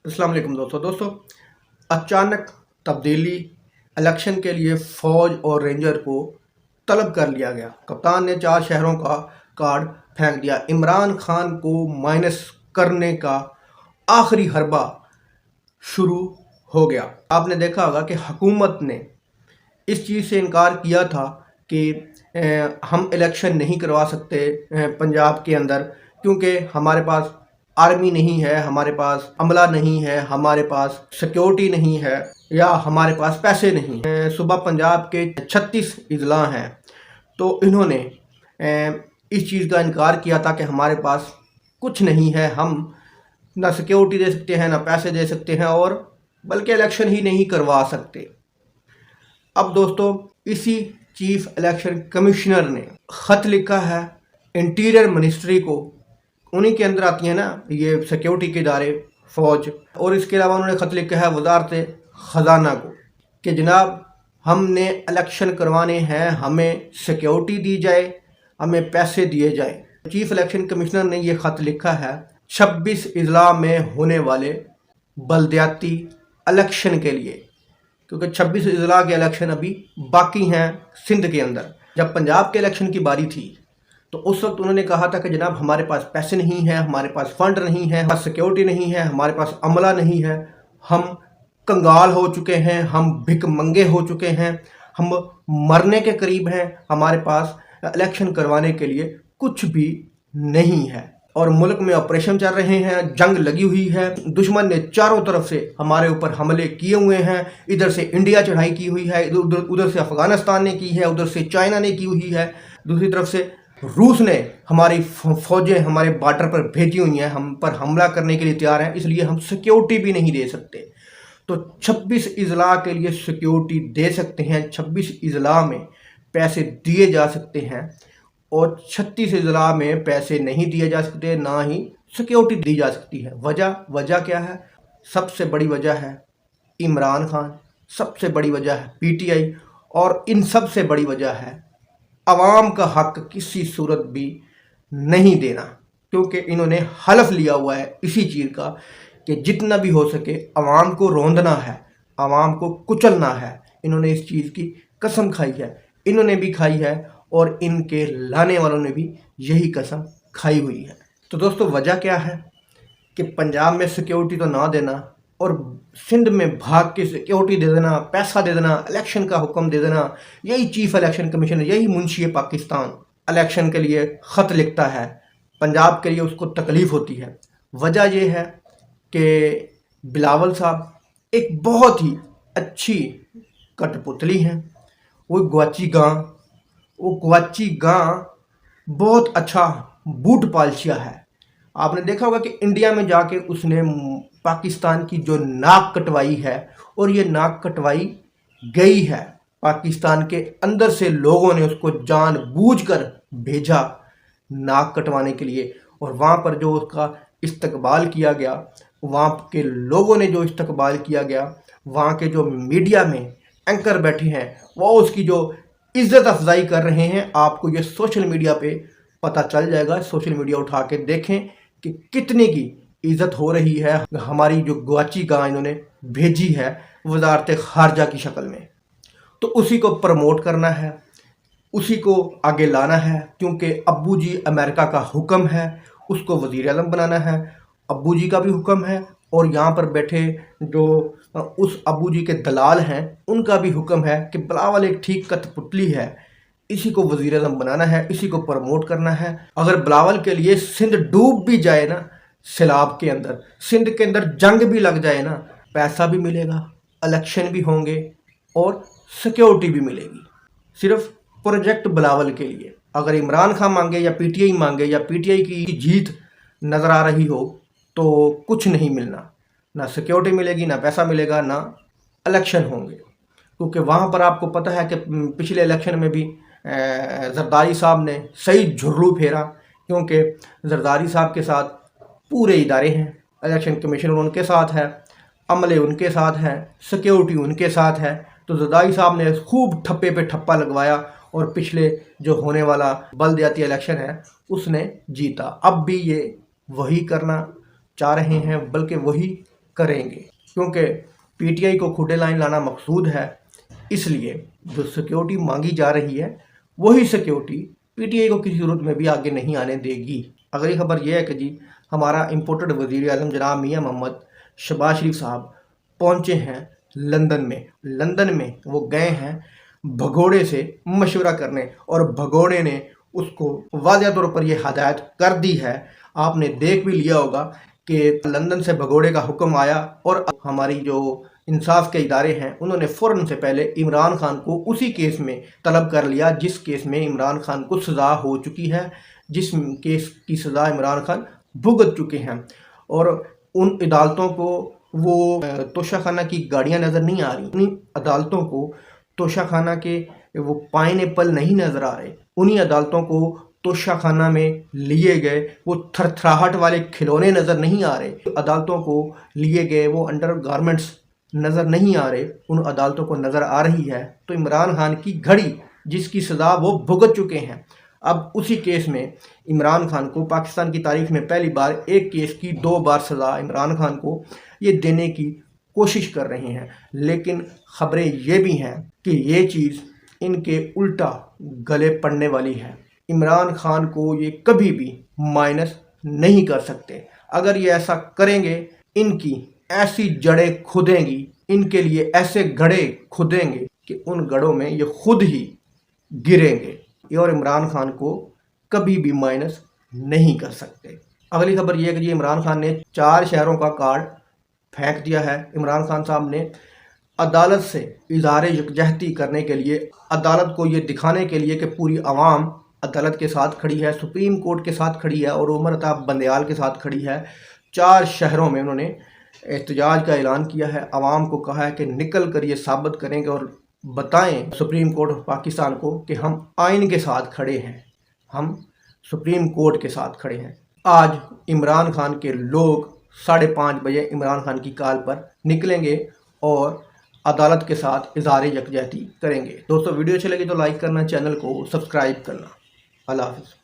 अस्सलाम वालेकुम दोस्तों अचानक तब्दीली इलेक्शन के लिए फ़ौज और रेंजर को तलब कर लिया गया। कप्तान ने 4 शहरों का कार्ड फेंक दिया। इमरान खान को माइनस करने का आखिरी हरबा शुरू हो गया। आपने देखा होगा कि हुकूमत ने इस चीज़ से इनकार किया था कि हम इलेक्शन नहीं करवा सकते पंजाब के अंदर, क्योंकि हमारे पास आर्मी नहीं है, हमारे पास अमला नहीं है, हमारे पास सिक्योरिटी नहीं है या हमारे पास पैसे नहीं हैं। सुबह पंजाब के 36 अजला हैं, तो इन्होंने इस चीज़ का इनकार किया था कि हमारे पास कुछ नहीं है, हम ना सिक्योरिटी दे सकते हैं, ना पैसे दे सकते हैं, और बल्कि इलेक्शन ही नहीं करवा सकते। अब दोस्तों, इसी चीफ इलेक्शन कमिश्नर ने ख़त लिखा है इंटीरियर मिनिस्ट्री को। उन्हीं के अंदर आती है ना ये सिक्योरिटी के इदारे, फ़ौज, और इसके अलावा उन्होंने ख़त लिखा है वज़ारत ख़जाना को कि जनाब हमने इलेक्शन करवाने हैं, हमें सिक्योरिटी दी जाए, हमें पैसे दिए जाए। चीफ इलेक्शन कमिश्नर ने ये ख़त लिखा है 26 अजला में होने वाले बलदियाती इलेक्शन के लिए, क्योंकि 26 अजला के इलेक्शन अभी बाकी हैं सिंध के अंदर। जब पंजाब के इलेक्शन की बारी थी तो उस वक्त उन्होंने कहा था कि जनाब हमारे पास पैसे नहीं है, हमारे पास फंड नहीं है, हमारे पास सिक्योरिटी नहीं है, हमारे पास अमला नहीं है, हम कंगाल हो चुके हैं, हम भिखमंगे हो चुके हैं, हम मरने के करीब हैं, हमारे पास इलेक्शन करवाने के लिए कुछ भी नहीं है। और मुल्क में ऑपरेशन चल रहे हैं, जंग लगी हुई है, दुश्मन ने चारों तरफ से हमारे ऊपर हमले किए हुए हैं। इधर से इंडिया चढ़ाई की हुई है, उधर से अफ़गानिस्तान ने की है, उधर से चाइना ने की हुई है, दूसरी तरफ से रूस ने हमारी फ़ौजें हमारे बॉर्डर पर भेजी हुई हैं, हम पर हमला करने के लिए तैयार हैं, इसलिए हम सिक्योरिटी भी नहीं दे सकते। तो 26 अजला के लिए सिक्योरिटी दे सकते हैं, 26 अजला में पैसे दिए जा सकते हैं, और 36 अजला में पैसे नहीं दिए जा सकते, ना ही सिक्योरिटी दी जा सकती है। वजह क्या है? सबसे बड़ी वजह है इमरान खान, सबसे बड़ी वजह है पीटीआई, और इन सबसे बड़ी वजह है अवाम का हक किसी सूरत भी नहीं देना, क्योंकि इन्होंने हलफ लिया हुआ है इसी चीज़ का कि जितना भी हो सके अवाम को रोंदना है, अवाम को कुचलना है। इन्होंने इस चीज़ की कसम खाई है, इन्होंने भी खाई है, और इनके लाने वालों ने भी यही कसम खाई हुई है। तो दोस्तों, वजह क्या है कि पंजाब में सिक्योरिटी तो ना देना और सिंध में भाग के सिक्योरिटी दे देना, पैसा दे देना, इलेक्शन का हुक्म दे देना, यही चीफ इलेक्शन कमीशन, यही मुंशी पाकिस्तान इलेक्शन के लिए ख़त लिखता है। पंजाब के लिए उसको तकलीफ़ होती है। वजह यह है कि बिलावल साहब एक बहुत ही अच्छी कठपुतली हैं। वो गवाची गां बहुत अच्छा बूट पालशिया है। आपने देखा होगा कि इंडिया में जाके उसने पाकिस्तान की जो नाक कटवाई है, और ये नाक कटवाई गई है, पाकिस्तान के अंदर से लोगों ने उसको जानबूझकर भेजा नाक कटवाने के लिए, और वहाँ पर जो उसका इस्तकबाल किया गया, वहाँ के लोगों ने जो इस्तकबाल किया गया, वहाँ के जो मीडिया में एंकर बैठे हैं वो उसकी जो इज़्ज़त अफजाई कर रहे हैं। आपको ये सोशल मीडिया पे पता चल जाएगा, सोशल मीडिया उठा के देखें कि कितने की इज़्ज़त हो रही है। हमारी जो गवाची गां इन्होंने भेजी है वजारत खारजा की शक्ल में, तो उसी को प्रमोट करना है, उसी को आगे लाना है, क्योंकि अब्बू जी अमेरिका का हुक्म है, उसको वज़ीर आज़म बनाना है। अब्बू जी का भी हुक्म है, और यहाँ पर बैठे जो उस अब्बू जी के दलाल हैं उनका भी हुक्म है कि बिलावल एक ठीक कठपुतली है, इसी को वज़ीर आज़म बनाना है, इसी को प्रमोट करना है। अगर बिलावल के लिए सिंध डूब भी जाए ना, सैलाब के अंदर, सिंध के अंदर जंग भी लग जाए ना, पैसा भी मिलेगा, इलेक्शन भी होंगे, और सिक्योरिटी भी मिलेगी, सिर्फ प्रोजेक्ट बिलावल के लिए। अगर इमरान खान मांगे या पीटीआई मांगे, या पीटीआई की जीत नज़र आ रही हो, तो कुछ नहीं मिलना, ना सिक्योरिटी मिलेगी, ना पैसा मिलेगा, ना इलेक्शन होंगे। क्योंकि वहाँ पर आपको पता है कि पिछले इलेक्शन में भी जरदारी साहब ने सही झुर्रू फेरा, क्योंकि जरदारी साहब के साथ पूरे इदारे हैं, इलेक्शन कमीशन उनके साथ है, अमले उनके साथ है, सिक्योरिटी उनके साथ है। तो जरदारी साहब ने खूब ठप्पे पे ठप्पा लगवाया, और पिछले जो होने वाला बलदियाती इलेक्शन है उसने जीता। अब भी ये वही करना चाह रहे हैं, बल्कि वही کریں گے، کیونکہ پی ٹی آئی کو کھڈے لائن لانا مقصود ہے۔ اس لیے جو سیکیورٹی مانگی جا رہی ہے وہی سیکیورٹی پی ٹی آئی کو کسی صورت میں بھی آگے نہیں آنے دے گی۔ اگلی خبر یہ ہے کہ جی ہمارا امپورٹڈ وزیر اعظم جناب میاں محمد شہباز شریف صاحب پہنچے ہیں لندن میں وہ گئے ہیں بھگوڑے سے مشورہ کرنے، اور بھگوڑے نے اس کو واضح طور پر یہ ہدایت کر دی ہے، آپ نے دیکھ بھی لیا ہوگا کہ لندن سے بھگوڑے کا حکم آیا، اور ہماری جو انصاف کے ادارے ہیں انہوں نے فوراً سے پہلے عمران خان کو اسی کیس میں طلب کر لیا جس کیس میں عمران خان کو سزا ہو چکی ہے، جس کیس کی سزا عمران خان بھگت چکے ہیں۔ اور ان عدالتوں کو وہ توشہ خانہ کی گاڑیاں نظر نہیں آ رہی، ان عدالتوں کو توشہ خانہ کے وہ پائن ایپل نہیں نظر آ رہے، انہی عدالتوں کو توشہ خانہ میں لیے گئے وہ تھر تھراہٹ والے کھلونے نظر نہیں آ رہے، عدالتوں کو لیے گئے وہ انڈر گارمنٹس نظر نہیں آ رہے، ان عدالتوں کو نظر آ رہی ہے تو عمران خان کی گھڑی جس کی سزا وہ بھگت چکے ہیں، اب اسی کیس میں عمران خان کو پاکستان کی تاریخ میں پہلی بار ایک کیس کی 2 بار سزا عمران خان کو یہ دینے کی کوشش کر رہے ہیں۔ لیکن خبریں یہ بھی ہیں کہ یہ چیز ان کے الٹا گلے پڑنے والی ہے، عمران خان کو یہ کبھی بھی مائنس نہیں کر سکتے، اگر یہ ایسا کریں گے ان کی ایسی جڑیں کھودیں گی، ان کے لیے ایسے گڑھے کھودیں گے کہ ان گڑھوں میں یہ خود ہی گریں گے، اور عمران خان کو کبھی بھی مائنس نہیں کر سکتے۔ اگلی خبر یہ ہے کہ جی عمران خان نے 4 شہروں کا کارڈ پھینک دیا ہے۔ عمران خان صاحب نے عدالت سے اظہار یکجہتی کرنے کے لیے، عدالت کو یہ دکھانے کے لیے کہ پوری عوام عدالت کے ساتھ کھڑی ہے، سپریم کورٹ کے ساتھ کھڑی ہے اور عمر عطا بندیال کے ساتھ کھڑی ہے، 4 شہروں میں انہوں نے احتجاج کا اعلان کیا ہے، عوام کو کہا ہے کہ نکل کر یہ ثابت کریں گے اور بتائیں سپریم کورٹ آف پاکستان کو کہ ہم آئین کے ساتھ کھڑے ہیں، ہم سپریم کورٹ کے ساتھ کھڑے ہیں۔ آج عمران خان کے لوگ 5:30 بجے عمران خان کی کال پر نکلیں گے اور عدالت کے ساتھ اظہار یکجہتی کریں گے۔ دوستو ویڈیو اچھی لگی تو لائک کرنا، چینل کو سبسکرائب کرنا۔ اللہ حافظ۔